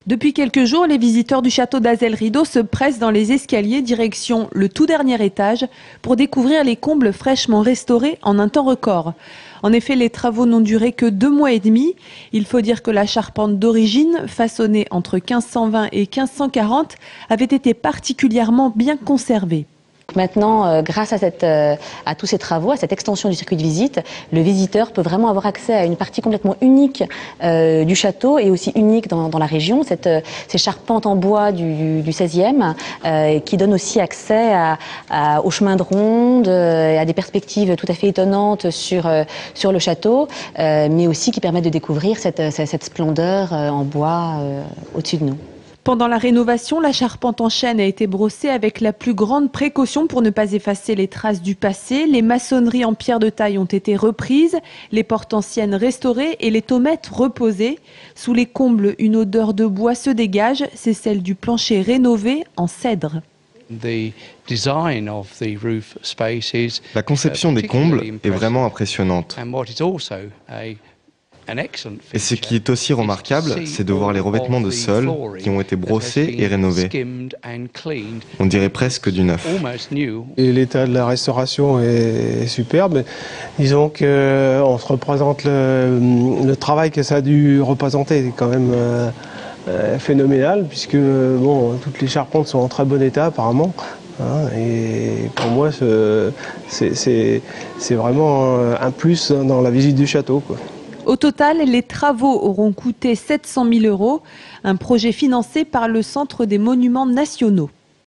Depuis quelques jours, les visiteurs du château d'Azel-Rideau se pressent dans les escaliers direction le tout dernier étage pour découvrir les combles fraîchement restaurés en un temps record. En effet, les travaux n'ont duré que 2 mois et demi. Il faut dire que la charpente d'origine, façonnée entre 1520 et 1540, avait été particulièrement bien conservée. Maintenant, grâce à tous ces travaux, à cette extension du circuit de visite, le visiteur peut vraiment avoir accès à une partie complètement unique du château et aussi unique dans la région, ces charpentes en bois du XVIe qui donnent aussi accès au chemin de ronde, à des perspectives tout à fait étonnantes sur le château, mais aussi qui permettent de découvrir cette splendeur en bois au-dessus de nous. Pendant la rénovation, la charpente en chêne a été brossée avec la plus grande précaution pour ne pas effacer les traces du passé. Les maçonneries en pierre de taille ont été reprises, les portes anciennes restaurées et les taumettes reposées. Sous les combles, une odeur de bois se dégage, c'est celle du plancher rénové en cèdre. La conception des combles est vraiment impressionnante. Et ce qui est aussi remarquable, c'est de voir les revêtements de sol qui ont été brossés et rénovés. On dirait presque du neuf. Et l'état de la restauration est superbe. Disons qu'on se représente le travail que ça a dû représenter est quand même phénoménal, puisque bon, toutes les charpentes sont en très bon état apparemment. Et pour moi, c'est vraiment un plus dans la visite du château, quoi. Au total, les travaux auront coûté 700 000 €, un projet financé par le Centre des monuments nationaux.